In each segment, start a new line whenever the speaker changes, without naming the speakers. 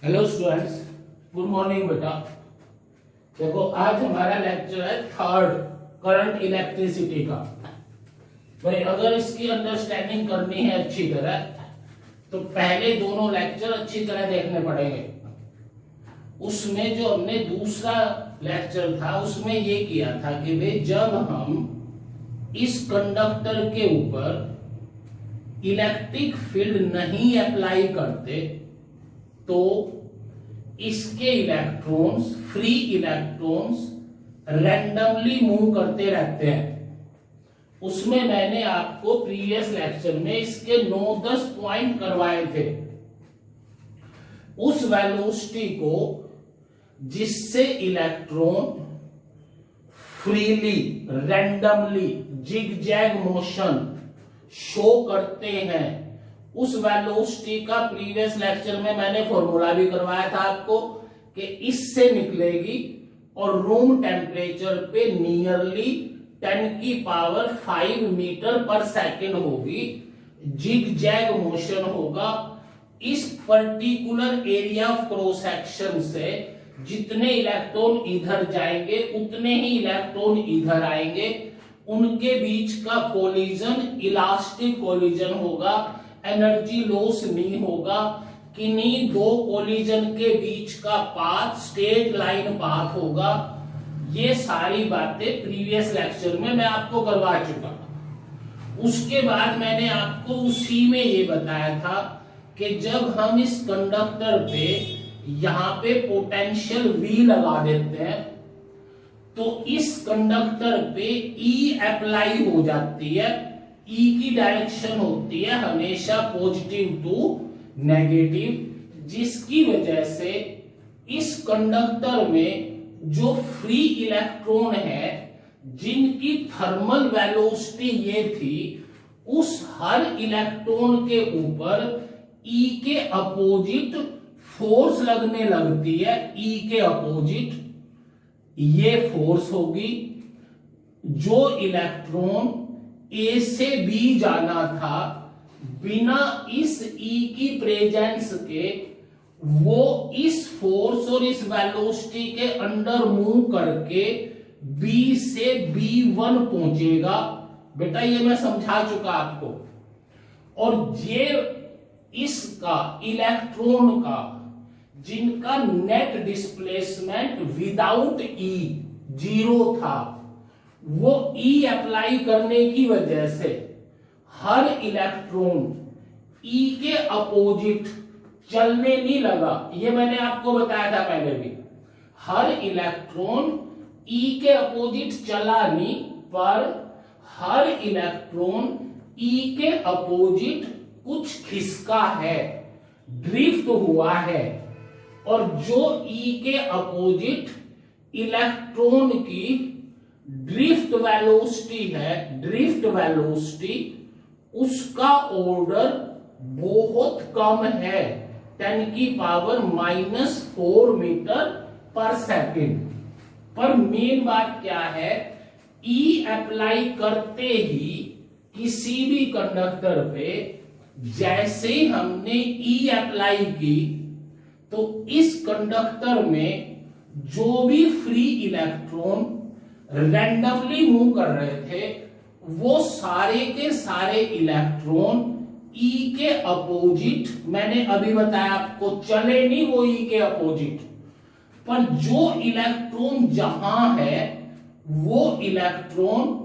Hello students, good morning बेटा। देखो आज हमारा लेक्चर है थर्ड, करंट इलेक्ट्रिसिटी का। भाई अगर इसकी अंडरस्टैंडिंग करनी है अच्छी तरह तो पहले दोनों लेक्चर अच्छी तरह देखने पड़ेंगे। उसमें जो हमने दूसरा लेक्चर था उसमें ये किया था कि भाई जब हम इस कंडक्टर के ऊपर इलेक्ट्रिक फील्ड नहीं अप्लाई करते तो इसके electrons, free electrons randomly move करते रहते हैं। उसमें मैंने आपको प्रीवियस लेक्चर में इसके 9-10 पॉइंट करवाए थे। उस वेलोसिटी को जिससे electron freely, randomly, zigzag motion show करते हैं, उस वेलोसिटी का प्रीवियस लेक्चर में मैंने फॉर्मूला भी करवाया था आपको कि इससे निकलेगी और रूम टेम्परेचर पे नियरली 10⁵ मीटर पर सेकेंड होगी, जिग जैग मोशन होगा। इस particular area of cross section से जितने इलेक्ट्रॉन इधर जाएंगे उतने ही इलेक्ट्रॉन इधर आएंगे, उनके बीच का कोलिजन इलास्टिक कोलिजन होगा, एनर्जी लॉस नहीं होगा। किन्हीं दो कोलिजन के बीच का पाथ स्ट्रेट लाइन पाथ होगा। ये सारी बातें प्रीवियस लेक्चर में मैं आपको करवा चुका। उसके बाद मैंने आपको उसी में ये बताया था कि जब हम इस कंडक्टर पे यहां पे पोटेंशियल V लगा देते हैं तो इस कंडक्टर पे E अप्लाई हो जाती है। E की डायरेक्शन होती है हमेशा पॉजिटिव टू नेगेटिव, जिसकी वजह से इस कंडक्टर में जो फ्री इलेक्ट्रॉन है जिनकी थर्मल वेलोसिटी ये थी, उस हर इलेक्ट्रॉन के ऊपर E के अपोजिट फोर्स लगने लगती है। E के अपोजिट ये फोर्स होगी। जो इलेक्ट्रॉन A से B जाना था बिना इस E की प्रेजेंस के, वो इस फोर्स और इस वेलोसिटी के अंडर मूव करके B से B1 पहुंचेगा। बेटा ये मैं समझा चुका आपको। और ये इसका इलेक्ट्रॉन का जिनका नेट डिस्प्लेसमेंट विदाउट E 0 था, वो E अप्लाई करने की वजह से हर इलेक्ट्रॉन E के अपोजिट चलने नहीं लगा। ये मैंने आपको बताया था पहले भी। हर इलेक्ट्रॉन E के अपोजिट चला नहीं, पर हर इलेक्ट्रॉन E के अपोजिट कुछ खिसका है, ड्रिफ्ट हुआ है। और जो E के अपोजिट इलेक्ट्रॉन की ड्रिफ्ट वेलोसिटी है, ड्रिफ्ट वेलोसिटी, उसका ऑर्डर बहुत कम है, 10⁻⁻⁴ मीटर पर सेकेंड। पर मेन बात क्या है, E अप्लाई करते ही किसी भी कंडक्टर पे जैसे ही हमने E अप्लाई की तो इस कंडक्टर में जो भी फ्री इलेक्ट्रॉन रैंडमली मूव कर रहे थे, वो सारे के सारे इलेक्ट्रॉन E के अपोजिट, मैंने अभी बताया आपको, चले नहीं वो E के अपोजिट, पर जो इलेक्ट्रॉन जहां है वो इलेक्ट्रॉन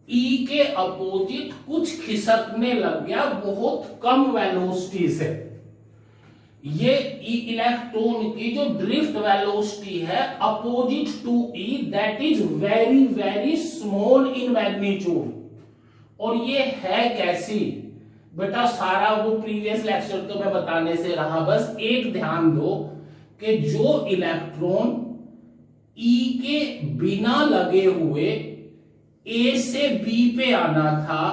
E के अपोजिट कुछ खिसकने लग गया बहुत कम वेलोसिटी से। ये इलेक्ट्रॉन की जो ड्रिफ्ट वेलोसिटी है opposite to E, that is very very small in magnitude. और ये है कैसी बेटा, सारा वो प्रीवियस लेक्चर तो मैं बताने से रहा, बस एक ध्यान दो कि जो इलेक्ट्रॉन E के बिना लगे हुए A से B पे आना था,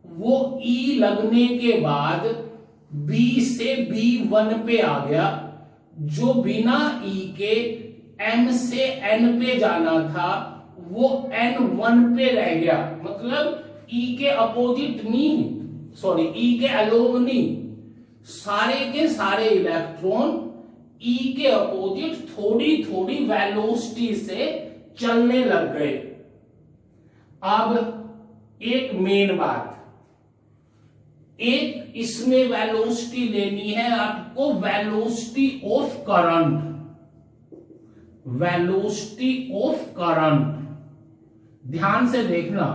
वो E लगने के बाद B से B1 पे आ गया। जो बिना E के M से N पे जाना था वो N1 पे रह गया। मतलब E के अपोजिट नहीं, सॉरी E के अलोंग नहीं, सारे के सारे इलेक्ट्रॉन ई के अपोजिट थोड़ी थोड़ी वेलोसिटी से चलने लग गए। अब एक मेन बात, एक इसमें वेलोसिटी लेनी है आपको, velocity of current, velocity of current. ध्यान से देखना,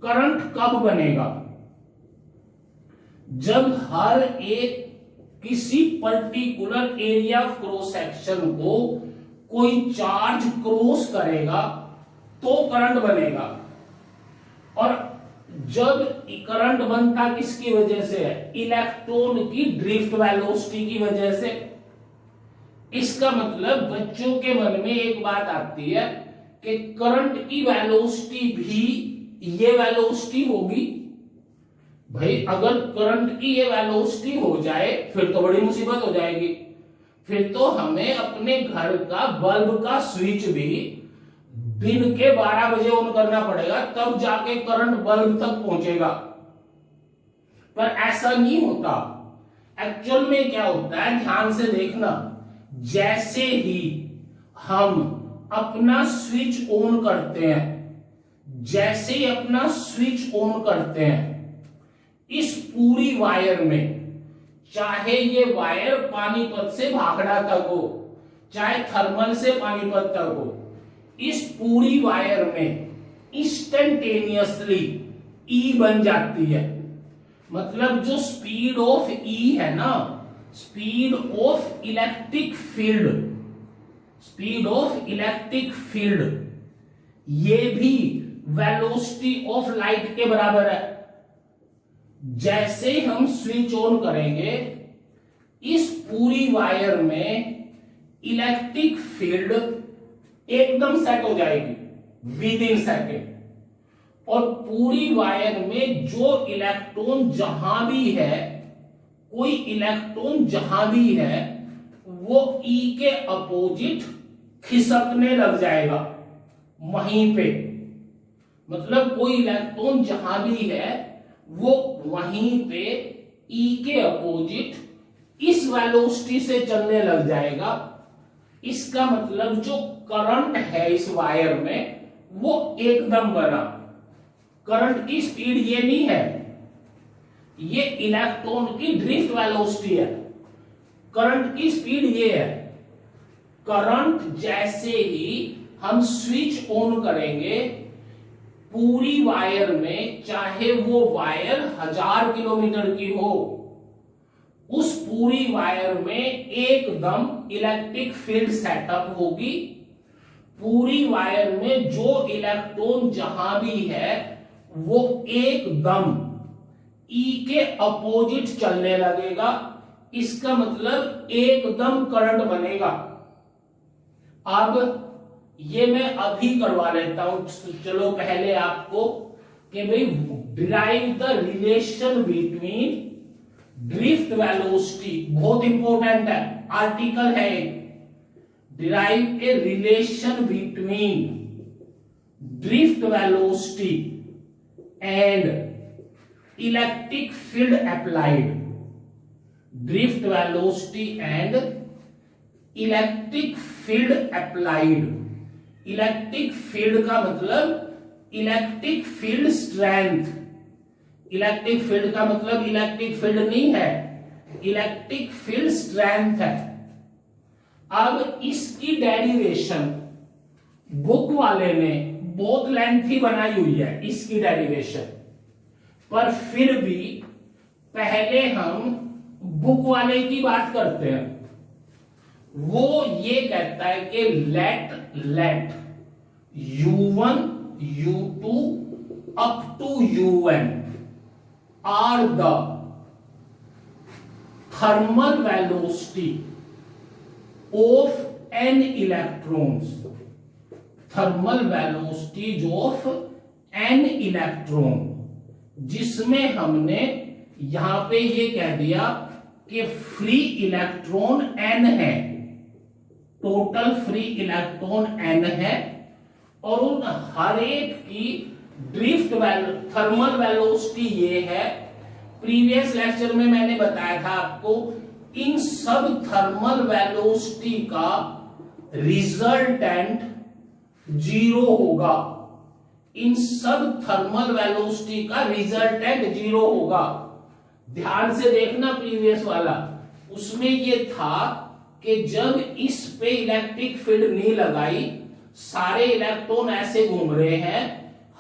करंट कब बनेगा? जब हर एक किसी particular area of cross section को कोई चार्ज क्रॉस करेगा तो करंट बनेगा। और जब करंट बनता किसकी वजह से है? इलेक्ट्रॉन की ड्रिफ्ट वेलोसिटी की वजह से। इसका मतलब बच्चों के मन में एक बात आती है कि करंट की वेलोसिटी भी ये वेलोसिटी होगी। भाई अगर करंट की ये वेलोसिटी हो जाए फिर तो बड़ी मुसीबत हो जाएगी। फिर तो हमें अपने घर का बल्ब का स्विच भी दिन के 12 बजे ऑन करना पड़ेगा, तब जाके करंट बल्ब तक पहुंचेगा। पर ऐसा नहीं होता। एक्चुअल में क्या होता है, ध्यान से देखना, जैसे ही हम अपना स्विच ऑन करते हैं, जैसे ही अपना स्विच ऑन करते हैं, इस पूरी वायर में, चाहे ये वायर पानीपत से भाखड़ा तक हो, चाहे थर्मल से पानीपत तक हो, इस पूरी वायर में इंस्टेंटेनियसली ई बन जाती है। मतलब जो स्पीड ऑफ ई है ना, speed of electric field, speed of electric field, ये भी वेलोसिटी ऑफ लाइट के बराबर है। जैसे हम स्विच ऑन करेंगे, इस पूरी वायर में इलेक्ट्रिक फील्ड एकदम सेट हो जाएगी विद इन सेकेंड। और पूरी वायर में जो इलेक्ट्रॉन जहां भी है, कोई इलेक्ट्रॉन जहां भी है, वो ई के अपोजिट खिसकने लग जाएगा वहीं पे। मतलब कोई इलेक्ट्रॉन जहां भी है वो वहीं पे ई के अपोजिट इस वेलोसिटी से चलने लग जाएगा। इसका मतलब जो करंट है इस वायर में वो एकदम बना। करंट की स्पीड ये नहीं है, ये इलेक्ट्रॉन की ड्रिफ्ट वेलोसिटी है। करंट की स्पीड ये है। करंट जैसे ही हम स्विच ऑन करेंगे, पूरी वायर में, चाहे वो वायर 1000 किलोमीटर की हो, उस पूरी वायर में एकदम इलेक्ट्रिक फील्ड सेटअप होगी। पूरी वायर में जो इलेक्ट्रॉन जहां भी है वो एकदम ई के अपोजिट चलने लगेगा। इसका मतलब एकदम करंट बनेगा। अब ये मैं अभी करवा लेता हूं। चलो पहले आपको कि भाई derive the relation between drift velocity, बहुत इंपॉर्टेंट है, आर्टिकल है। Derive a relation between drift velocity and electric field applied. Drift velocity and electric field applied. Electric field का मतलब electric field strength. Electric field का मतलब electric field नहीं है, electric field strength है। अब इसकी डेरिवेशन बुक वाले ने बहुत लेंथी बनाई हुई है, इसकी डेरिवेशन, पर फिर भी पहले हम बुक वाले की बात करते हैं। वो ये कहता है कि late u1 u2 up to un are the thermal velocity of n electrons, thermal velocities of n electron, जिसमें हमने यहां पे ये कह दिया कि फ्री इलेक्ट्रॉन n है, टोटल फ्री इलेक्ट्रॉन n है, और उन हर एक की ड्रिफ्ट थर्मल वेलोसिटी ये है। प्रीवियस लेक्चर में मैंने बताया था आपको इन सब थर्मल वेलोसिटी का रिजल्टेंट जीरो होगा। इन सब थर्मल वेलोसिटी का रिजल्टेंट जीरो होगा। ध्यान से देखना प्रीवियस वाला, उसमें ये था कि जब इस पे इलेक्ट्रिक फील्ड नहीं लगाई, सारे इलेक्ट्रॉन ऐसे घूम रहे हैं,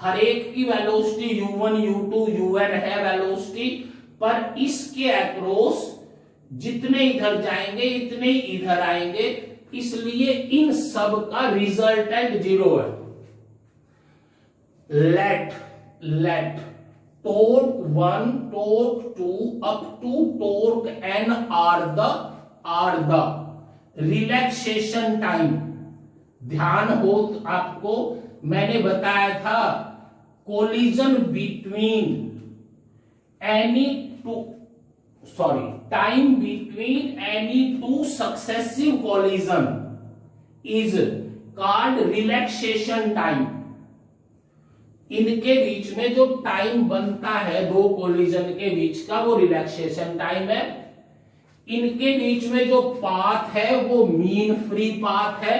हर एक की वेलोसिटी u1 u2 un है वेलोसिटी, पर इसके अक्रॉस जितने इधर जाएंगे इतने ही इधर आएंगे, इसलिए इन सब का रिजल्टेंट जीरो है। Let torque 1 torque 2 up to torque n are the relaxation time. ध्यान हो आपको, मैंने बताया था collision between any two time between any two successive collision is called relaxation time. इनके बीच में जो टाइम बनता है दो कोलिजन के बीच का, वो रिलैक्सेशन टाइम है। इनके बीच में जो पाथ है वो मीन फ्री पाथ है,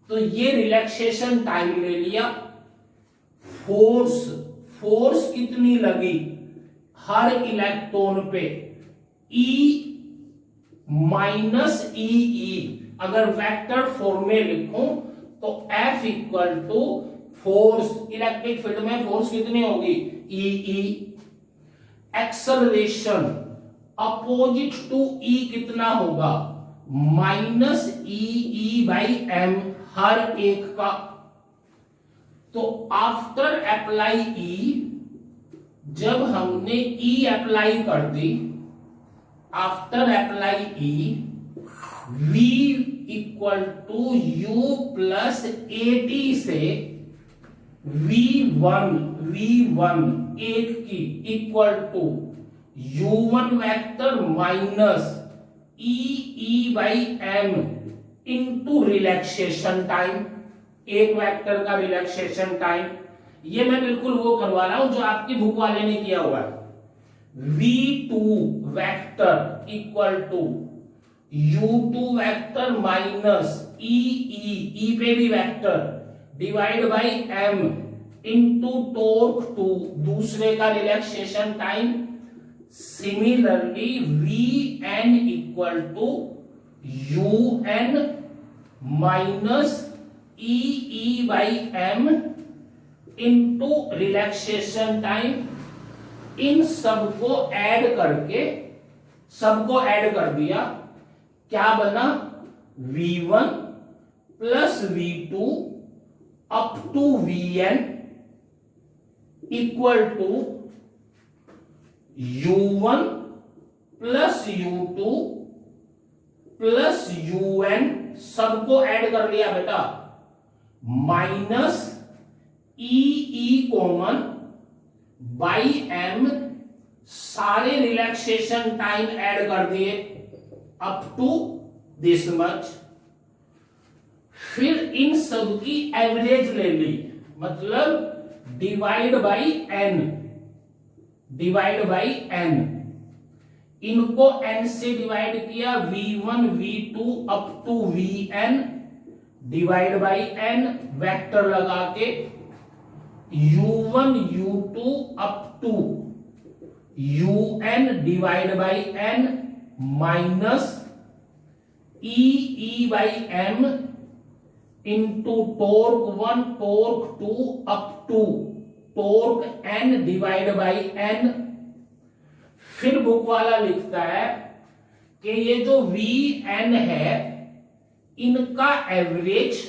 तो ये रिलैक्सेशन टाइम ले लिया। फोर्स कितनी लगी हर इलेक्ट्रॉन पे, E माइनस ई। अगर वेक्टर फॉर्म में लिखूं तो F equal to force, electric field में फोर्स कितनी होगी E। Acceleration opposite to E कितना होगा माइनस ई बाई एम हर एक का। तो आफ्टर अप्लाई E, जब हमने E अप्लाई कर दी, after apply E V equal to U plus AT से V1 एक की equal to U1 vector minus E by M into relaxation time, एक वेक्टर का रिलैक्सेशन टाइम। ये मैं बिल्कुल वो करवा रहा हूं जो आपकी बुक वाले ने किया हुआ है। V2 vector equal to U2 vector minus E पे भी vector divide by M into torque 2 दूसरे का relaxation time. Similarly Vn equal to Un minus E by M into relaxation time. इन सबको ऐड करके सबको ऐड कर दिया, क्या बना V1 plus V2 up to Vn equal to U1 plus U2 plus UN, सबको ऐड कर लिया बेटा, minus E common by M, सारे रिलैक्सेशन टाइम ऐड कर दिए अप टू दिस मच। फिर इन सब की एवरेज ले ली, मतलब डिवाइड बाई n, इनको n से डिवाइड किया, V1 V2 up to Vn divide by n, vector लगा के U1 U2 up to UN divide by n minus E by m into torque 1 torque 2 up to torque n divide by n। फिर book वाला लिखता है कि ये जो Vn है इनका एवरेज,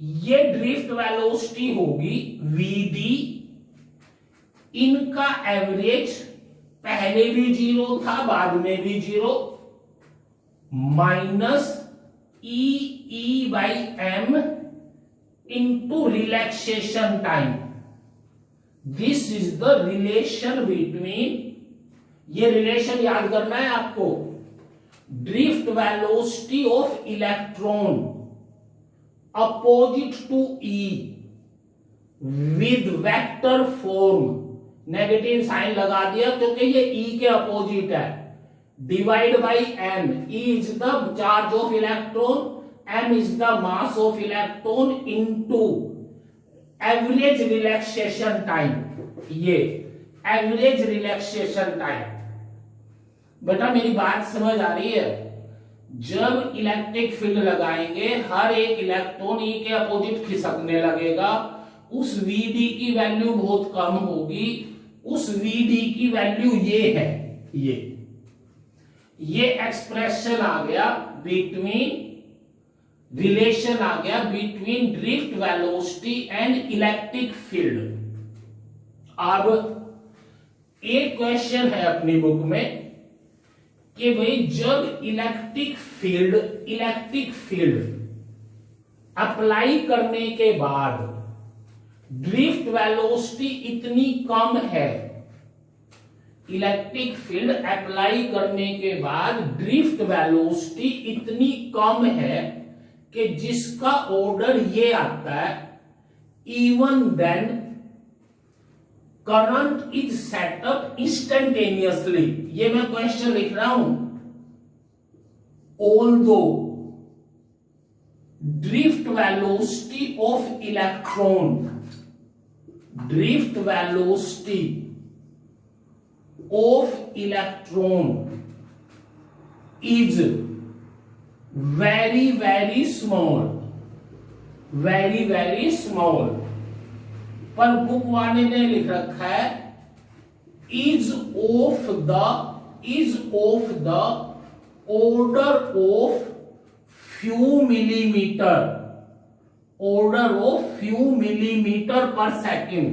ये ड्रिफ्ट वेलोसिटी होगी Vd, इनका एवरेज पहले भी जीरो था बाद में भी zero, minus E by m into relaxation time. This is the relation between, ये रिलेशन याद करना है आपको, drift velocity of electron opposite to E with vector form, negative sign लगा दिया क्योंकि ये E के अपोजिट है, divide by m, E is the charge of electron, m is the mass of electron into average relaxation time. ये average relaxation time. बेटा मेरी बात समझ आ रही है? जब इलेक्ट्रिक फील्ड लगाएंगे हर एक इलेक्ट्रॉन ई के अपोजिट खिसकने लगेगा, उस Vd की वैल्यू बहुत कम होगी। उस Vd की वैल्यू ये है, ये एक्सप्रेशन आ गया बिटवीन, रिलेशन आ गया between drift velocity and electric field. अब एक क्वेश्चन है अपनी बुक में कि भाई जब इलेक्ट्रिक फील्ड अप्लाई करने के बाद ड्रिफ्ट वेलोसिटी इतनी कम है, इलेक्ट्रिक फील्ड अप्लाई करने के बाद ड्रिफ्ट वेलोसिटी इतनी कम है कि जिसका ऑर्डर ये आता है, even then current is set up instantaneously. ये मैं क्वेश्चन लिख रहा हूं। Although drift velocity of electron, drift velocity of electron is very small, पर बुक वाले ने लिख रखा है is of the order of few millimeter per second।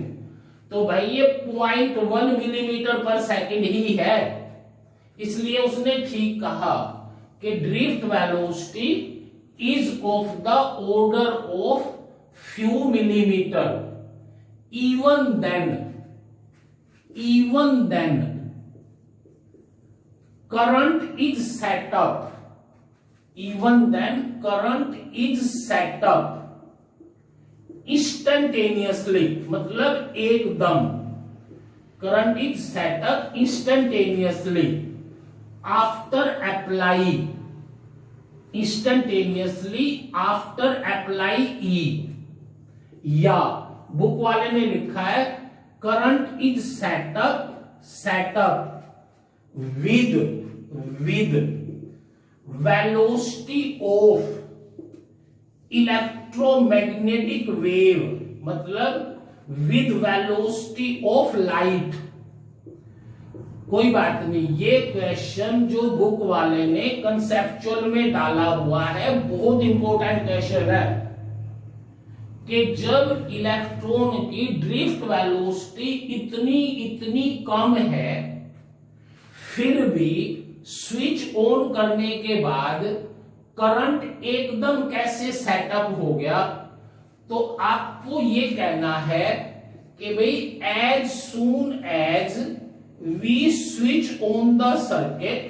तो भाई ये 0.1 मिलीमीटर पर सेकंड ही है, इसलिए उसने ठीक कहा कि drift velocity is of the order of few millimetre. Even then current is set up instantaneously, मतलब एकदम। Current is set up instantaneously after apply E, या बुक वाले ने लिखा है current is set up with velocity of electromagnetic wave, मतलब with velocity of light. कोई बात नहीं, ये क्वेश्चन जो बुक वाले ने कंसेप्चुअल में डाला हुआ है बहुत इंपॉर्टेंट क्वेश्चन है कि जब इलेक्ट्रॉन की ड्रिफ्ट वेलोसिटी इतनी कम है, फिर भी स्विच ऑन करने के बाद करंट एकदम कैसे सेटअप हो गया। तो आपको ये कहना है कि भाई as soon as we switch on the circuit,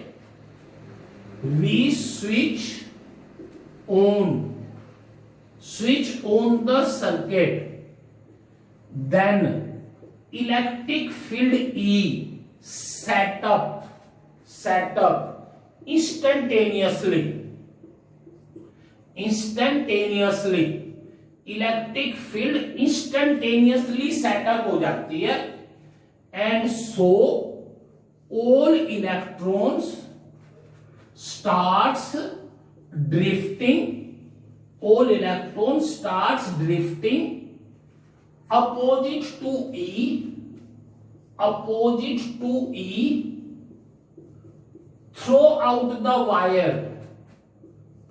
then electric field E set up instantaneously, electric field instantaneously setup हो जाती है। And so all electrons starts drifting opposite to E throughout the wire,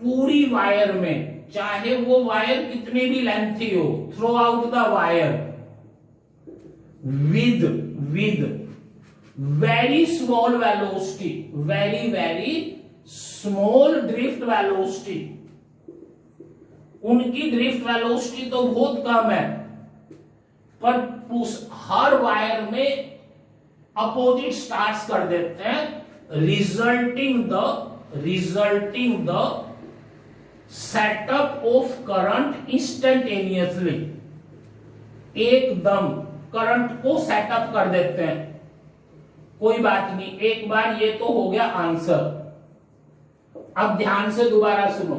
पूरी wire में, चाहे वो wire कितनी भी lengthy हो, throughout the wire with very small velocity, very small drift velocity। उनकी ड्रिफ्ट वेलोसिटी तो बहुत कम है, पर उस हर वायर में अपोजिट स्टार्ट्स कर देते हैं, resulting the setup of current instantaneously, एकदम करंट को सेटअप कर देते हैं। कोई बात नहीं, एक बार ये तो हो गया आंसर। अब ध्यान से दोबारा सुनो,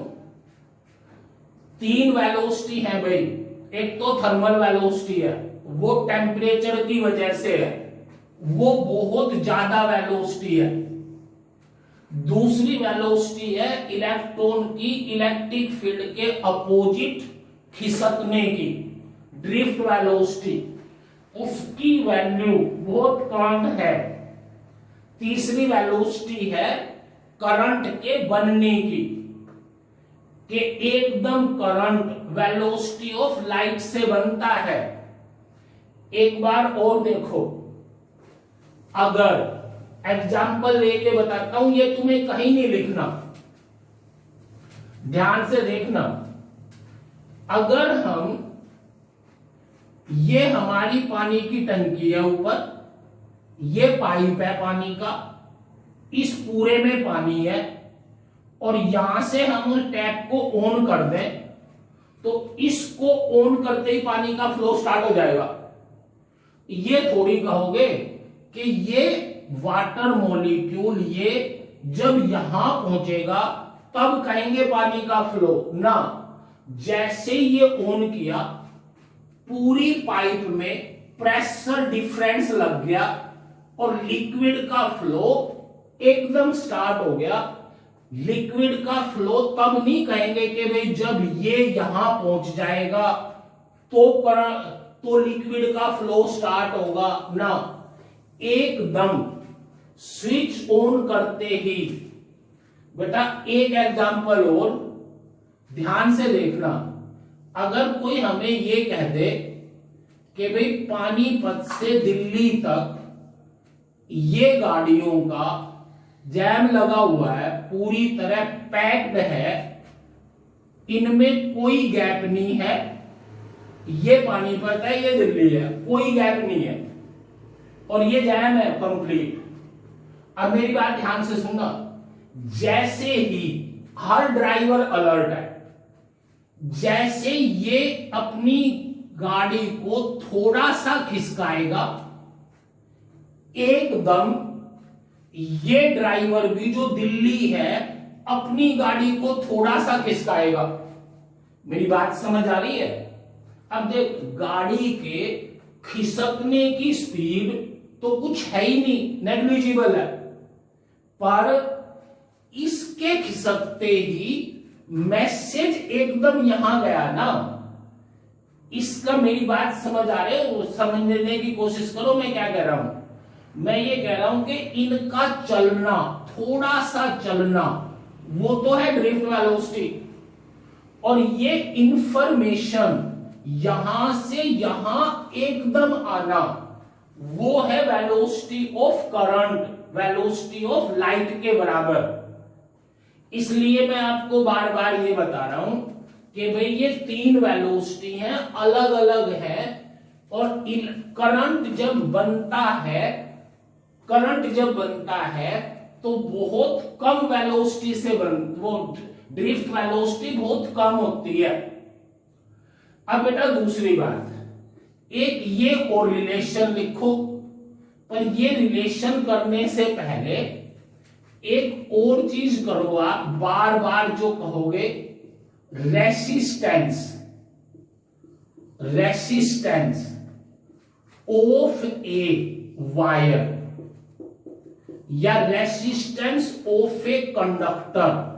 3 वेलोसिटी है भाई। एक तो थर्मल वेलोसिटी है, वो टेम्परेचर की वजह से है, वो बहुत ज्यादा वेलोसिटी है। दूसरी वेलोसिटी है इलेक्ट्रॉन की इलेक्ट्रिक फील्ड के अपोजिट खिसकने की, ड्रिफ्ट वेलोसिटी, उसकी वैल्यू बहुत कम है। तीसरी वेलोसिटी है करंट के बनने की, कि एकदम करंट वेलोसिटी ऑफ लाइट से बनता है। एक बार और देखो, अगर एग्जाम्पल लेके बताता हूं, ये तुम्हें कहीं नहीं लिखना, ध्यान से देखना। अगर हम, ये हमारी पानी की टंकी है ऊपर, ये पाइप है पानी का, इस पूरे में पानी है, और यहां से हम टैप को ऑन कर दें तो इसको ऑन करते ही पानी का फ्लो स्टार्ट हो जाएगा। ये थोड़ी कहोगे कि ये वाटर मॉलिक्यूल ये जब यहां पहुंचेगा तब कहेंगे पानी का फ्लो ना। जैसे ये ऑन किया, पूरी पाइप में प्रेशर डिफरेंस लग गया और लिक्विड का फ्लो एकदम स्टार्ट हो गया। लिक्विड का फ्लो तब नहीं कहेंगे कि भाई जब ये यहां पहुंच जाएगा तो लिक्विड का फ्लो स्टार्ट होगा ना। एकदम स्विच ऑन करते ही, बेटा एक एग्जांपल और ध्यान से देखना। अगर कोई हमें ये कह दे कि भाई पानीपत से दिल्ली तक ये गाड़ियों का जैम लगा हुआ है, पूरी तरह पैक्ड है, इनमें कोई गैप नहीं है, ये पानीपत है, ये दिल्ली है, कोई गैप नहीं है, और ये जैम है कंप्लीट। अब मेरी बात ध्यान से सुनना, जैसे ही हर ड्राइवर अलर्ट है, जैसे ये अपनी गाड़ी को थोड़ा सा खिसकाएगा, एकदम ये ड्राइवर भी जो दिल्ली है अपनी गाड़ी को थोड़ा सा खिसकाएगा। मेरी बात समझ आ रही है? अब देख, गाड़ी के खिसकने की स्पीड तो कुछ है ही नहीं, नेग्लिजिबल है, पर इसके खिसकते ही मैसेज एकदम यहां गया ना। इसका मेरी बात समझ आ रही है? समझने की कोशिश करो मैं क्या कह रहा हूं। मैं ये कह रहा हूं कि इनका चलना, थोड़ा सा चलना, वो तो है ड्रिफ्ट वेलोसिटी, और ये इंफॉर्मेशन यहां से यहां एकदम आना, वो है velocity of current, velocity of light के बराबर। इसलिए मैं आपको बार बार ये बता रहा हूं कि भाई ये 3 वेलोसिटी हैं, अलग अलग है, और करंट जब बनता है तो बहुत कम वेलोसिटी से वो ड्रिफ्ट वेलोसिटी बहुत कम होती है। अब बेटा दूसरी बात, एक ये और रिलेशन लिखो, पर ये रिलेशन करने से पहले एक और चीज करो, आप बार बार जो कहोगे, रेसिस्टेंस ऑफ ए वायर या रेसिस्टेंस ऑफ ए कंडक्टर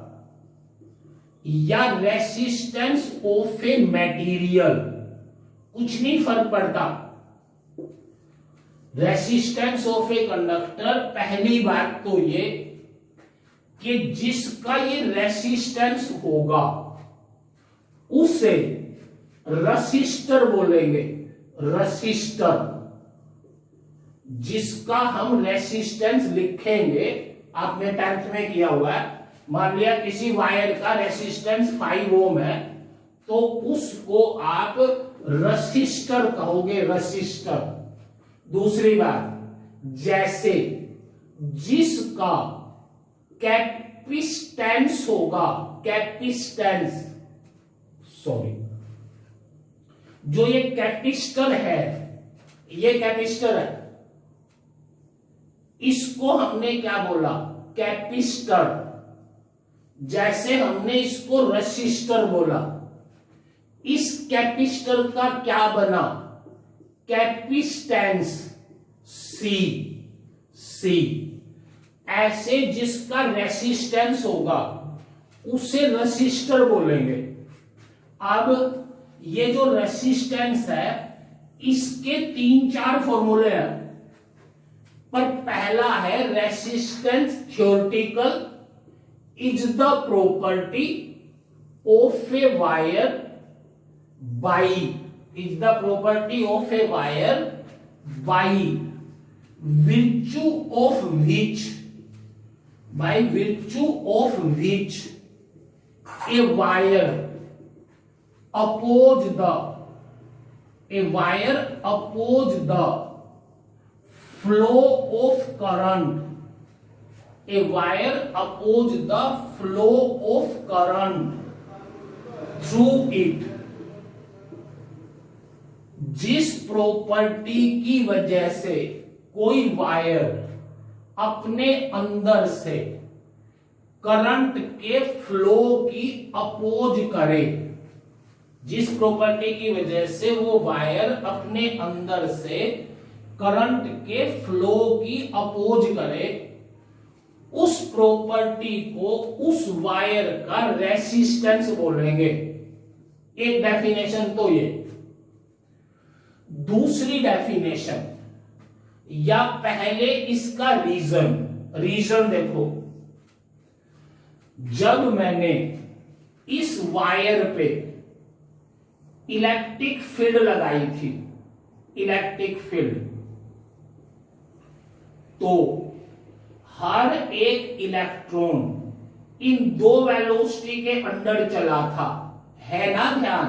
या रेसिस्टेंस ऑफ ए मटेरियल, कुछ नहीं फर्क पड़ता। रेसिस्टेंस ऑफ ए कंडक्टर, पहली बात तो ये कि जिसका ये रेसिस्टेंस होगा उसे रसिस्टर बोलेंगे। रसिस्टर, जिसका हम रेसिस्टेंस लिखेंगे, आपने 10th में किया हुआ है, मान लिया किसी वायर का रेसिस्टेंस 5 ओम है, तो उसको आप रसिस्टर कहोगे, रसिस्टर। दूसरी बात, जैसे जिसका कैपिस्टेंस होगा, जो ये कैपिस्टर है, ये कैपिस्टर है, इसको हमने क्या बोला, कैपिस्टर। जैसे हमने इसको रेसिस्टर बोला, इस कैपिस्टर का क्या बना, कैपिस्टेंस, सी। ऐसे जिसका रेसिस्टेंस होगा उसे रेसिस्टर बोलेंगे। अब ये जो रेसिस्टेंस है इसके 3-4 फॉर्मूले हैं, पर पहला है resistance theoretical is the property of a wire by, is the property of a wire by virtue of which, by virtue of which a wire oppose the flow of current, a wire oppose the flow of current through it, जिस property की वजह से कोई wire अपने अंदर से current के flow की अपोज करे, जिस प्रॉपर्टी की वजह से वो वायर अपने अंदर से करंट के फ्लो की अपोज करे, उस प्रॉपर्टी को उस वायर का रेसिस्टेंस बोलेंगे। एक डेफिनेशन तो ये। दूसरी डेफिनेशन, या पहले इसका रीजन देखो। जब मैंने इस वायर पे इलेक्ट्रिक फील्ड लगाई थी, इलेक्ट्रिक फील्ड, तो हर एक इलेक्ट्रॉन इन 2 वेलोसिटी के अंदर चला था, है ना ध्यान,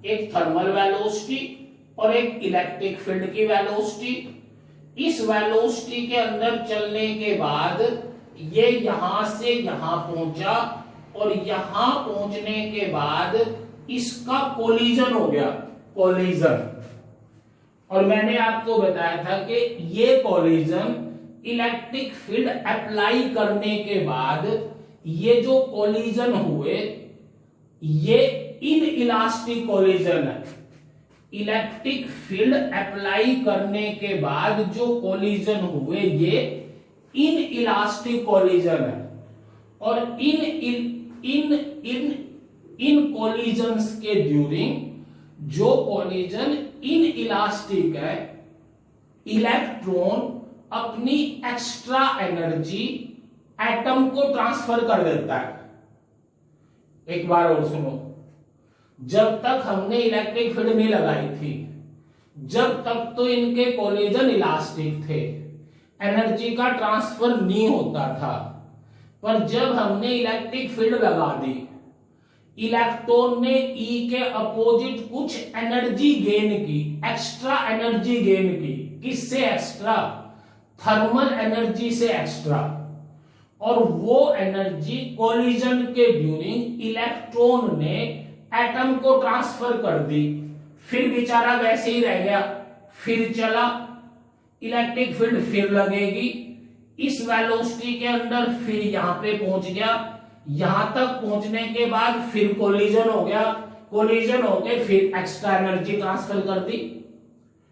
एक थर्मल वेलोसिटी और एक इलेक्ट्रिक फील्ड की वेलोसिटी। इस वेलोसिटी के अंदर चलने के बाद ये यहां से यहां पहुंचा और यहां पहुंचने के बाद इसका कोलिजन हो गया, कोलिजन। और मैंने आपको बताया था कि ये कोलिजन इलेक्ट्रिक फील्ड अप्लाई करने के बाद ये जो कोलिजन हुए ये इन इलास्टिक कोलिजन है। इलेक्ट्रिक फील्ड अप्लाई करने के बाद जो कोलिजन हुए ये इन इलास्टिक कोलिजन है, और इन कोलिजन्स के ड्यूरिंग जो कोलिजन इन इलास्टिक है, इलेक्ट्रॉन अपनी एक्स्ट्रा एनर्जी एटम को ट्रांसफर कर देता है। एक बार और सुनो, जब तक हमने इलेक्ट्रिक फील्ड नहीं लगाई थी, जब तक तो इनके कोलिजन इलास्टिक थे, एनर्जी का ट्रांसफर नहीं होता था। पर जब हमने इलेक्ट्रिक फील्ड लगा दी, इलेक्ट्रॉन ने ई के अपोजिट कुछ एनर्जी गेन की, एक्स्ट्रा एनर्जी गेन की। किससे एक्स्ट्रा? थर्मल एनर्जी से एक्स्ट्रा। और वो एनर्जी कोलिजन के ड्यूरिंग इलेक्ट्रॉन ने एटम को ट्रांसफर कर दी। फिर बेचारा वैसे ही रह गया, फिर चला, इलेक्ट्रिक फील्ड फिर लगेगी इस वेलोसिटी के अंदर, फिर यहां पे पहुंच गया, यहां तक पहुंचने के बाद फिर कोलिजन हो गया, कोलिजन होके फिर एक्स्ट्रा एनर्जी ट्रांसफर कर दी।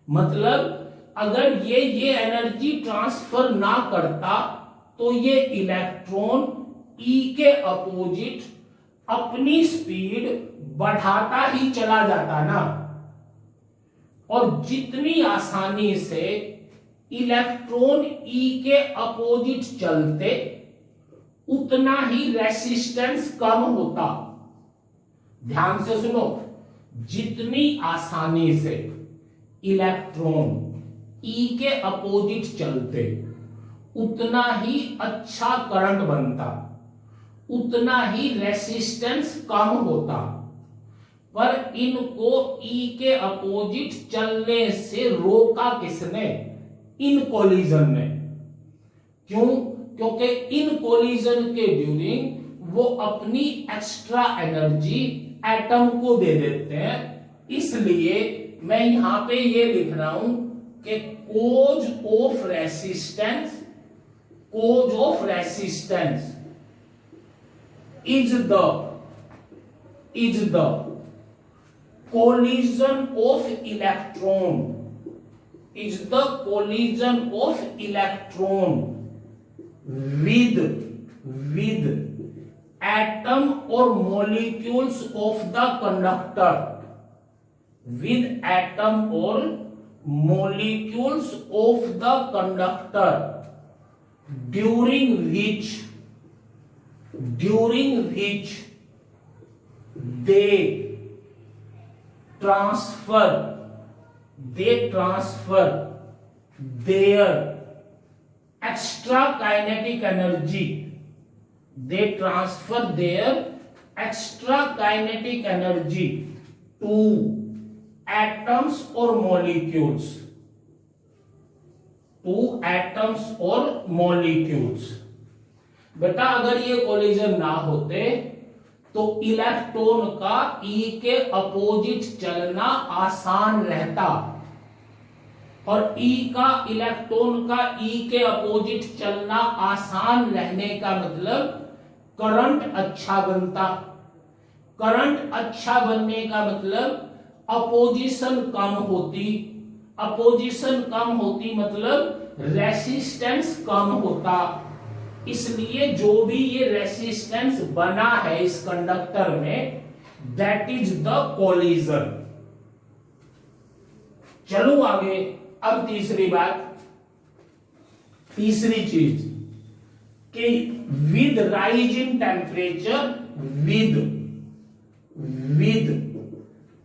मतलब अगर ये एनर्जी ट्रांसफर ना करता तो ये इलेक्ट्रॉन ई के अपोजिट अपनी स्पीड बढ़ाता ही चला जाता ना। और जितनी आसानी से इलेक्ट्रॉन ई के अपोजिट चलते उतना ही रेसिस्टेंस कम होता। ध्यान से सुनो, जितनी आसानी से इलेक्ट्रॉन ई के अपोजिट चलते उतना ही अच्छा करंट बनता, उतना ही रेसिस्टेंस कम होता। पर इनको ई के अपोजिट चलने से रोका किसने? इन कोलिजन ने। क्यों? क्योंकि इन कोलिजन के ड्यूरिंग वो अपनी एक्स्ट्रा एनर्जी एटम को दे देते हैं। इसलिए मैं यहां पे ये लिख रहा हूं कि cause of resistance cause of resistance is the collision of electron, is the collision of electron with atom or molecules of the conductor, with atom or molecules of the conductor, during which they transfer their extra kinetic energy, they transfer their extra kinetic energy to atoms or molecules, बेटा अगर ये collision ना होते तो electron का ई के opposite चलना आसान रहता, और इलेक्ट्रॉन का ई के अपोजिट चलना आसान रहने का मतलब करंट अच्छा बनता, करंट अच्छा बनने का मतलब अपोजिशन कम होती मतलब रेसिस्टेंस कम होता। इसलिए जो भी ये रेसिस्टेंस बना है इस कंडक्टर में, दैट इज द कोलिजन। चलो आगे। अब तीसरी चीज कि with rise in temperature, with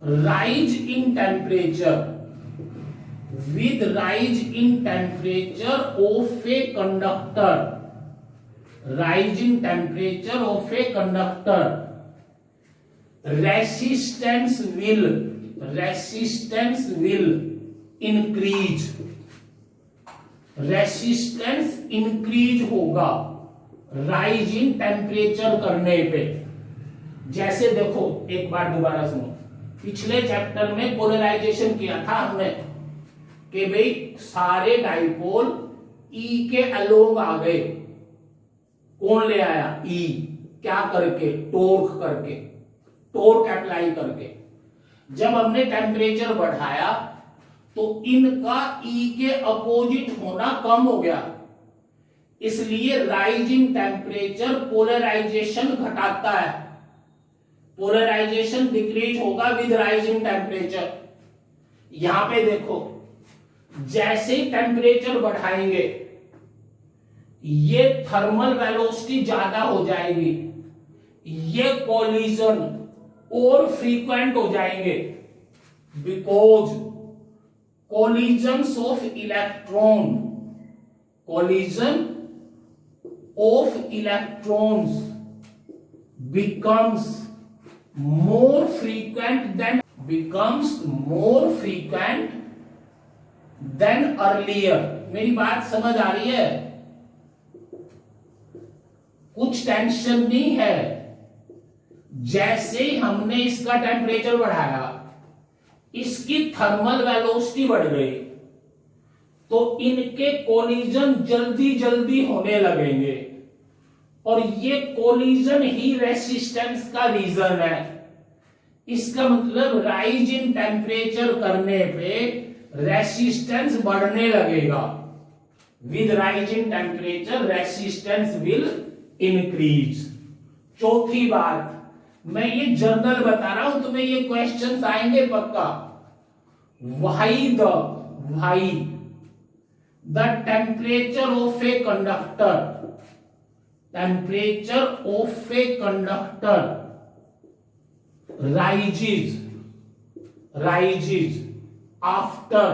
rise in temperature of a conductor, rise in temperature of a conductor, resistance will increase, resistance increase होगा rise in temperature करने पे। जैसे देखो, एक बार दोबारा सुनो, पिछले चैप्टर में पोलराइजेशन किया था हमने कि भाई सारे डाइपोल ई के अलोंग आ गए। कौन ले आया? ई। क्या करके? टॉर्क अप्लाई करके। जब हमने टेम्परेचर बढ़ाया तो इनका ई के अपोजिट होना कम हो गया, इसलिए राइजिंग टेम्परेचर पोलराइजेशन घटाता है। पोलराइजेशन डिक्रीज होगा विद राइजिंग टेम्परेचर। यहां पे देखो, जैसे ही टेम्परेचर बढ़ाएंगे ये थर्मल वेलोसिटी ज्यादा हो जाएगी, ये कोलिजन और फ्रीक्वेंट हो जाएंगे, because collisions of electrons becomes more frequent than earlier। मेरी बात समझ आ रही है? कुछ टेंशन नहीं है। जैसे हमने इसका टेम्परेचर बढ़ाया, इसकी थर्मल वेलोसिटी बढ़ गई, तो इनके कोलिजन जल्दी होने लगेंगे, और ये कोलिजन ही रेसिस्टेंस का रीजन है। इसका मतलब राइज इन टेम्परेचर करने पे रेसिस्टेंस बढ़ने लगेगा। With rise in temperature resistance will increase. चौथी बात, मैं ये जनरल बता रहा हूं, तुम्हें ये क्वेश्चंस आएंगे पक्का। Why the temperature of a conductor rises after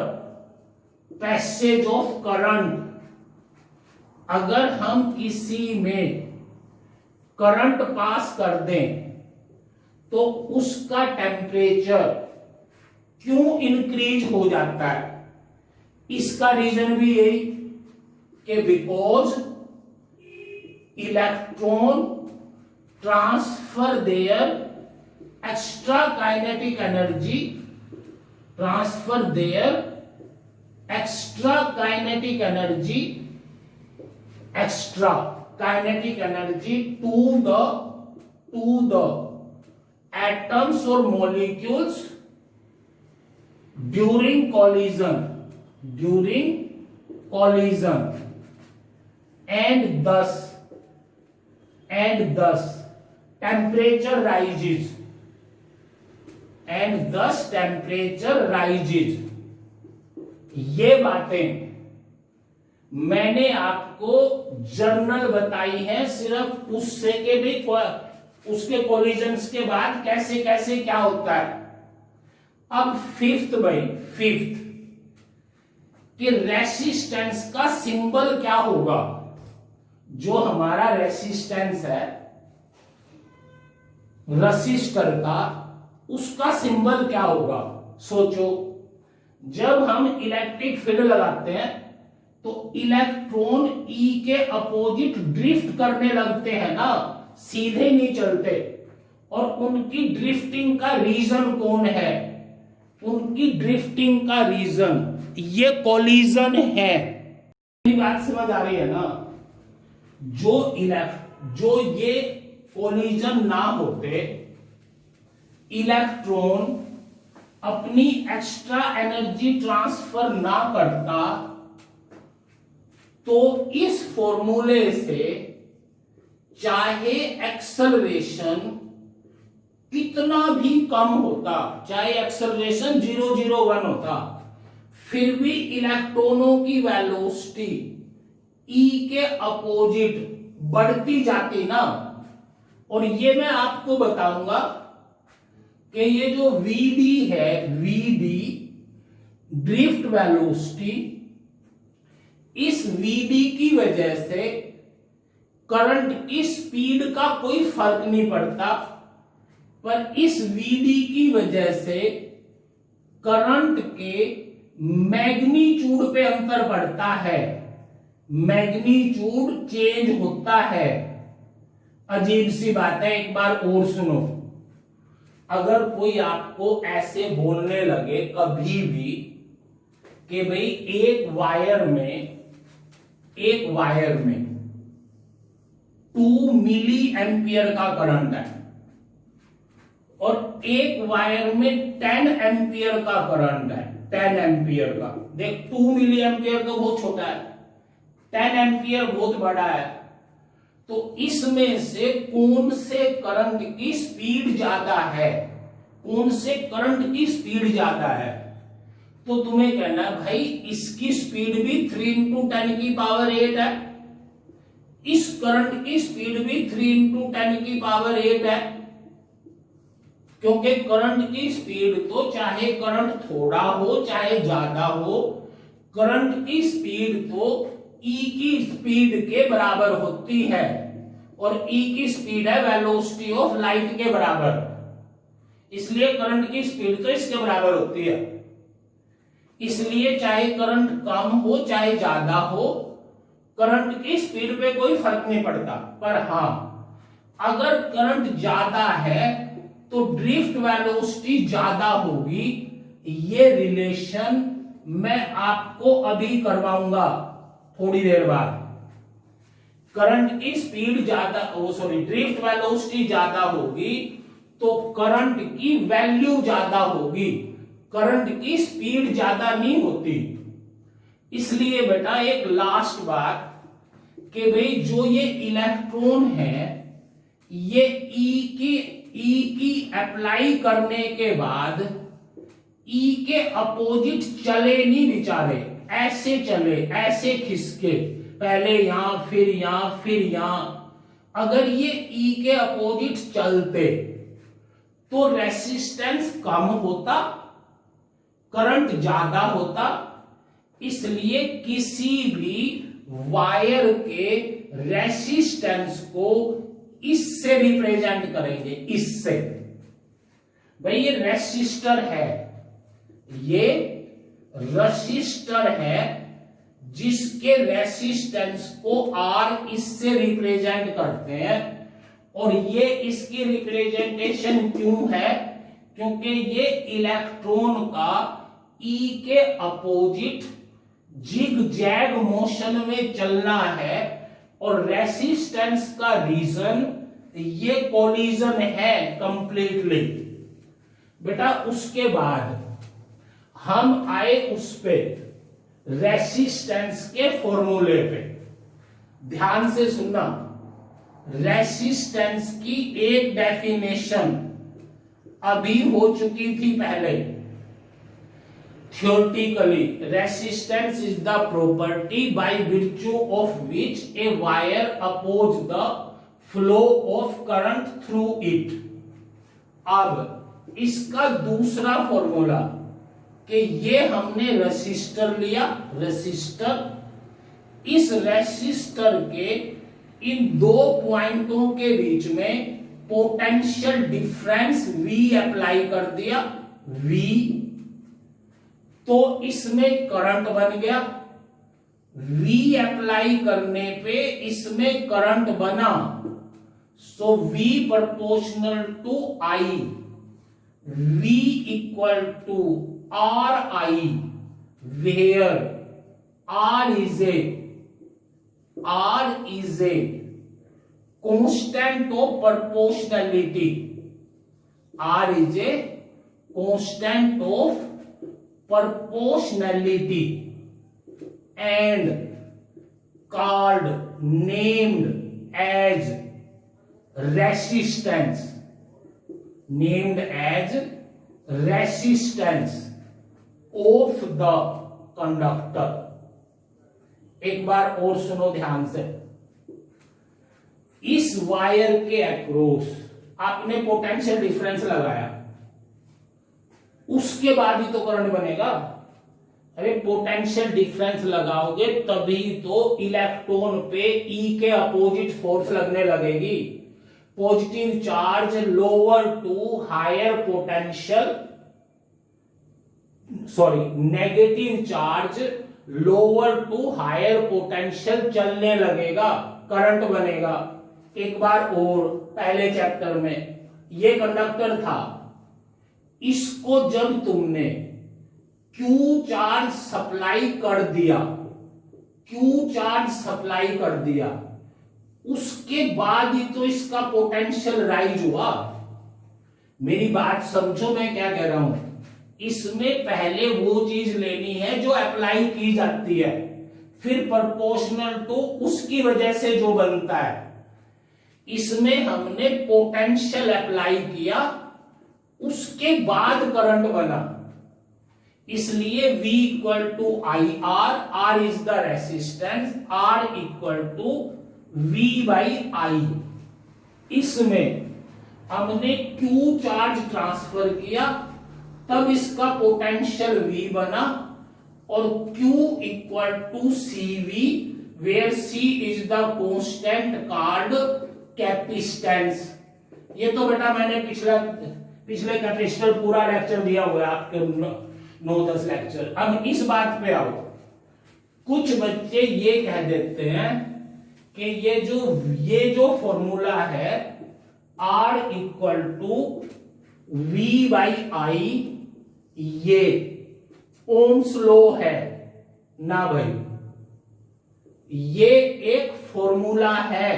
passage of current। अगर हम किसी में करंट पास कर दें तो उसका टेम्परेचर क्यों इंक्रीज हो जाता है? इसका रीजन भी यही कि because electron transfer their extra kinetic energy extra kinetic energy to the atoms or molecules during collision, and thus temperature rises, ये बातें मैंने आपको जर्नल बताई है, सिर्फ उससे के भी उसके कोलिजन्स के बाद कैसे कैसे क्या होता है। अब फिफ्थ कि रेसिस्टेंस का सिंबल क्या होगा। जो हमारा रेसिस्टेंस है रसिस्टर का, उसका सिंबल क्या होगा। सोचो, जब हम इलेक्ट्रिक फील्ड लगाते हैं तो इलेक्ट्रॉन ई के अपोजिट ड्रिफ्ट करने लगते हैं ना, सीधे नहीं चलते। और उनकी ड्रिफ्टिंग का रीजन कौन है, उनकी ड्रिफ्टिंग का रीजन ये कोलिजन है। बात समझ आ रही है ना। जो ये कोलिजन ना होते, इलेक्ट्रॉन अपनी एक्स्ट्रा एनर्जी ट्रांसफर ना करता, तो इस फॉर्मूले से चाहे एक्सेलरेशन कितना भी कम होता, चाहे एक्सेलरेशन 001 होता, फिर भी इलेक्ट्रॉनों की वेलोसिटी ई के अपोजिट बढ़ती जाती ना। और ये मैं आपको बताऊंगा कि ये जो Vd है, Vd ड्रिफ्ट वेलोसिटी, इस Vd की वजह से करंट की स्पीड का कोई फर्क नहीं पड़ता, पर इस Vd की वजह से करंट के मैग्नीट्यूड पे अंतर पड़ता है, मैग्नीट्यूड चेंज होता है। अजीब सी बात है, एक बार और सुनो। अगर कोई आपको ऐसे बोलने लगे कभी भी कि भाई एक वायर में 2 मिली एम्पियर का करंट है और एक वायर में 10 एम्पियर का करंट है, 10 एम्पियर का। देख, 2 मिली एम्पियर तो बहुत छोटा है, 10 एम्पियर बहुत बड़ा है। तो इसमें से कौन से करंट की स्पीड ज्यादा है, कौन से करंट की स्पीड ज्यादा है, तो तुम्हें कहना है भाई इसकी स्पीड भी 3 इंटू 10 की पावर 8 है, इस करंट की स्पीड भी 3 इंटू 10 की पावर 8 है। क्योंकि करंट की स्पीड तो चाहे करंट थोड़ा हो चाहे ज्यादा हो, करंट की स्पीड तो ई की स्पीड के बराबर होती है, और ई की स्पीड है वेलोसिटी ऑफ लाइट के बराबर, इसलिए करंट की स्पीड तो इसके बराबर होती है। इसलिए चाहे करंट कम हो चाहे ज्यादा हो, करंट की स्पीड पे कोई फर्क नहीं पड़ता। पर हां, अगर करंट ज्यादा है तो ड्रिफ्ट वेलोसिटी ज्यादा होगी। ये रिलेशन मैं आपको अभी करवाऊंगा थोड़ी देर बाद। करंट की स्पीड ज्यादा, ड्रिफ्ट वेलोसिटी ज्यादा होगी तो करंट की वैल्यू ज्यादा होगी, करंट की स्पीड ज्यादा नहीं होती। इसलिए बेटा एक लास्ट बात कि भाई जो ये इलेक्ट्रॉन है, ये ई की अप्लाई करने के बाद ई के अपोजिट चले नहीं बेचारे, ऐसे चले, ऐसे खिसके, पहले यहां फिर यहां फिर यहां। अगर ये ई के अपोजिट चलते तो रेसिस्टेंस कम होता, करंट ज्यादा होता। इसलिए किसी भी वायर के रेसिस्टेंस को इससे रिप्रेजेंट करेंगे, इससे। भाई ये रेसिस्टर है, ये रसिस्टर है, जिसके रेसिस्टेंस को R इससे रिप्रेजेंट करते हैं। और ये इसकी रिप्रेजेंटेशन क्यों है? क्योंकि ये इलेक्ट्रॉन का E के अपोजिट जिग जैग मोशन में चलना है, और रेसिस्टेंस का रीजन ये कोलिजन है कंप्लीटली। बेटा उसके बाद हम आए उस पे रेसिस्टेंस के फॉर्मूले पे। ध्यान से सुनना, रेसिस्टेंस की एक डेफिनेशन अभी हो चुकी थी पहले theoretically. Resistance is the property by virtue of which a wire oppose the flow of current through it. अब इसका दूसरा फॉर्मूला कि ये हमने रेसिस्टर लिया, रेसिस्टर, इस रेसिस्टर के इन दो पॉइंटों के बीच में पोटेंशियल डिफरेंस V अप्लाई कर दिया, V, तो इसमें करंट बन गया। V अप्लाई करने पे इसमें करंट बना, so V proportional to I, V equal to RI, where R is a constant of proportionality. R is a constant of proportionality and called, named as resistance, named as resistance of the conductor। एक बार और सुनो ध्यान से, इस wire के across आपने potential difference लगाया, उसके बाद ही तो करंट बनेगा। अरे पोटेंशियल डिफरेंस लगाओगे तभी तो इलेक्ट्रॉन पे ई के अपोजिट फोर्स लगने लगेगी। Positive charge lower to higher potential, sorry negative charge lower to higher potential चलने लगेगा, करंट बनेगा। एक बार और, पहले चैप्टर में ये कंडक्टर था, इसको जब तुमने क्यू चार्ज सप्लाई कर दिया, क्यू चार्ज सप्लाई कर दिया, उसके बाद ही तो इसका पोटेंशियल राइज हुआ। मेरी बात समझो मैं क्या कह रहा हूं। इसमें पहले वो चीज लेनी है जो अप्लाई की जाती है, फिर प्रोपोर्शनल टू उसकी वजह से जो बनता है। इसमें हमने पोटेंशियल अप्लाई किया, उसके बाद करंट बना, इसलिए V equal to IR, R is the resistance, R equal to V by I। इसमें हमने Q चार्ज ट्रांसफर किया, तब इसका पोटेंशियल V बना, और Q equal to CV, where C is the constant called capacitance. ये तो बेटा मैंने पिछले कैपेसिटर पूरा लेक्चर दिया हुआ है आपके 9-10 लेक्चर। अब इस बात पे आओ, कुछ बच्चे ये कह देते हैं कि ये जो फॉर्मूला है R equal to V by I, ये ओम्स लॉ है ना भाई, ये एक फॉर्मूला है,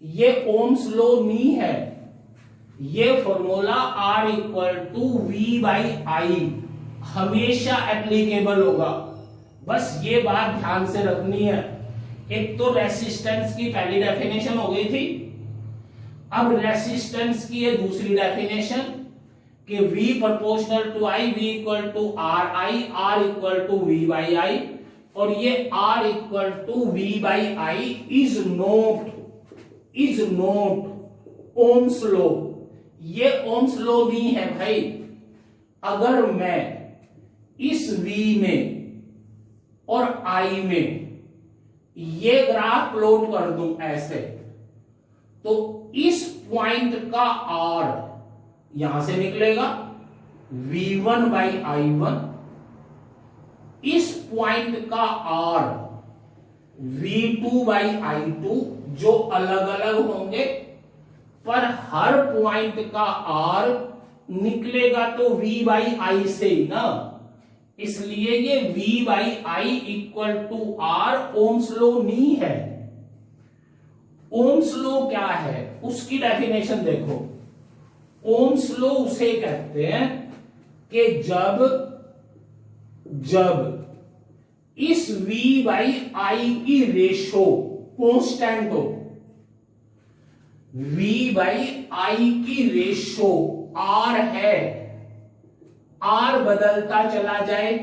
ये ओम्स लॉ नहीं है। ये formula R equal to V by I हमेशा एप्लीकेबल होगा, बस ये बात ध्यान से रखनी है। एक तो रेसिस्टेंस की पहली डेफिनेशन हो गई थी, अब रेसिस्टेंस की ये दूसरी डेफिनेशन कि V proportional to I, V equal to RI, R equal to V by I, और ये R equal to V by I is not Ohm's law. ये ओम्स लॉ नहीं है भाई। अगर मैं इस V में और I में ये ग्राफ प्लॉट कर दूं ऐसे, तो इस पॉइंट का R यहां से निकलेगा V1 बाई I1, इस पॉइंट का R V2 बाई I2, जो अलग अलग होंगे, पर हर पॉइंट का R निकलेगा तो V बाई I से ही ना, इसलिए ये V by I equal to R Ohm's law नहीं है। ओम्स लॉ क्या है उसकी डेफिनेशन देखो। ओम्स लॉ उसे कहते हैं कि जब इस V बाई आई की रेशो कांस्टेंट हो, V बाई आई की रेशो R है, R बदलता चला जाए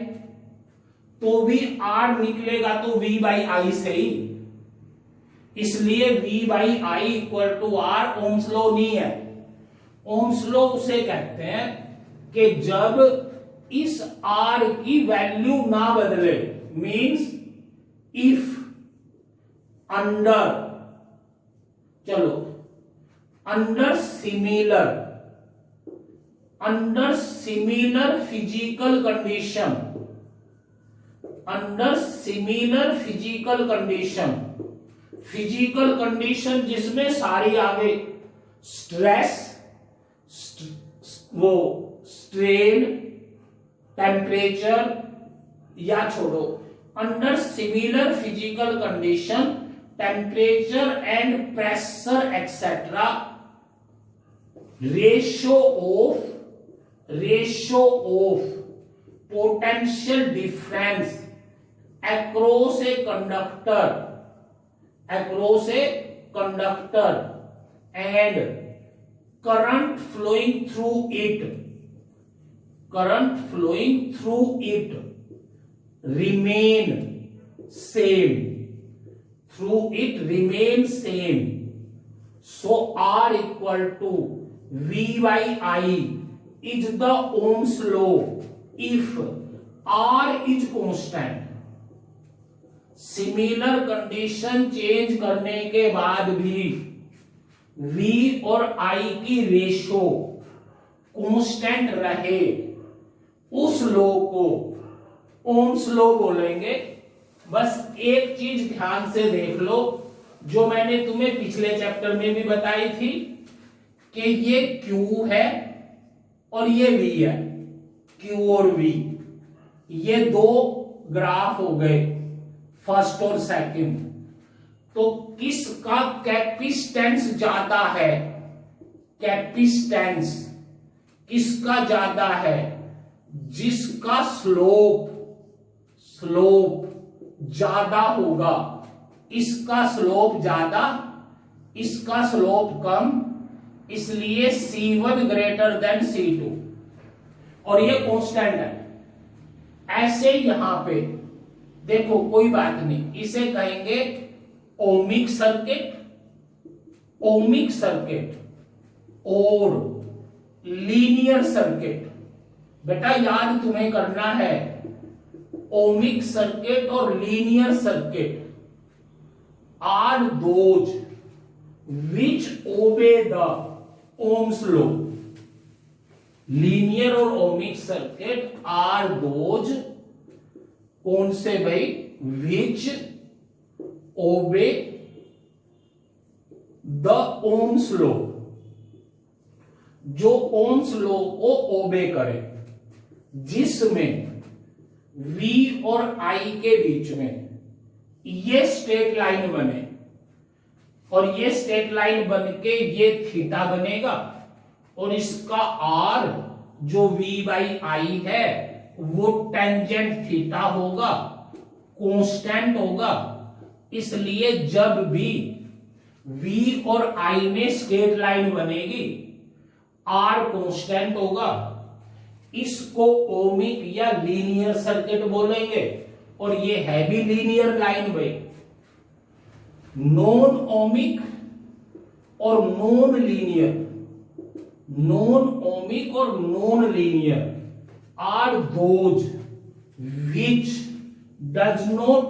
तो भी R निकलेगा तो V बाई आई से ही, इसलिए V by I equal to R Ohm's law नहीं है। ओम्स लॉ उसे कहते हैं कि जब इस R की वैल्यू ना बदले, means if under similar physical condition जिसमें सारी आगे स्ट्रेस, स्ट्रेन, टेम्परेचर या छोड़ो, under similar physical condition temperature and pressure etcetera, ratio of potential difference across a conductor and current flowing through it remain same, so R equal to V by I is the Ohm's law if R is constant। Similar condition change करने के बाद भी V और I की ratio constant रहे, उस law को Ohm's law बोलेंगे। बस एक चीज ध्यान से देख लो, जो मैंने तुम्हें पिछले चैप्टर में भी बताई थी कि ये Q है और ये V है, Q और V ये दो ग्राफ हो गए, फर्स्ट और सेकंड। तो किसका कैपिस्टेंस ज्यादा है? कैपिस्टेंस किसका ज्यादा है? जिसका स्लोप ज्यादा होगा, इसका स्लोप ज्यादा, इसका स्लोप कम, इसलिए C1 ग्रेटर देन C2 और ये कांस्टेंट है। ऐसे यहां पे देखो, कोई बात नहीं, इसे कहेंगे ओमिक सर्किट और लीनियर सर्किट। बेटा याद तुम्हें करना है, ओमिक सर्किट और linear circuit are those which obey the Ohm's law. Linear और ओमिक सर्किट आर दोज कौन से भाई? Which obey the Ohm's law, जो ओम्स लॉ को ओबे करे, जिसमें V और I के बीच में ये स्ट्रेट लाइन बने और ये स्ट्रेट लाइन बन के ये थीटा बनेगा और इसका R जो V बाई आई है वो टेंजेंट थीटा होगा, कांस्टेंट होगा। इसलिए जब भी V और I में स्ट्रेट लाइन बनेगी, R कांस्टेंट होगा। इसको ओमिक या लीनियर सर्किट बोलेंगे और ये है भी लीनियर लाइन भाई। नॉन ओमिक और नॉन लीनियर, नॉन ओमिक और non linear are those which does not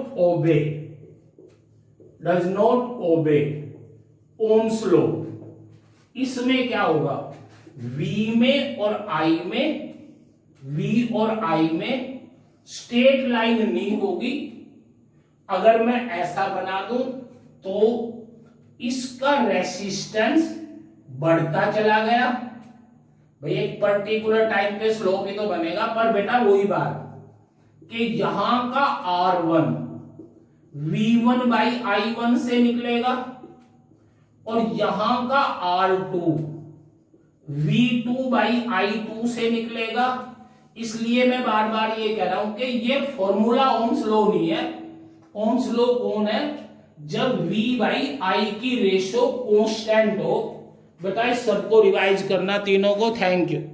obey Ohm's law. इसमें क्या होगा? V और I में स्ट्रेट लाइन नहीं होगी। अगर मैं ऐसा बना दूं तो इसका रेसिस्टेंस बढ़ता चला गया भाई, एक पर्टिकुलर टाइम पे स्लोप ही तो बनेगा। पर बेटा वही बात कि यहां का R1 V1 बाई I1 से निकलेगा, और यहां का R2 V2 बाई I2 से निकलेगा। इसलिए मैं बार बार ये कह रहा हूं कि ये फॉर्मूला ओम्स लॉ नहीं है। ओम्स लॉ कौन है? जब V बाई I की रेशो कांस्टेंट हो। बेटा इस सबको रिवाइज करना तीनों को। Thank you.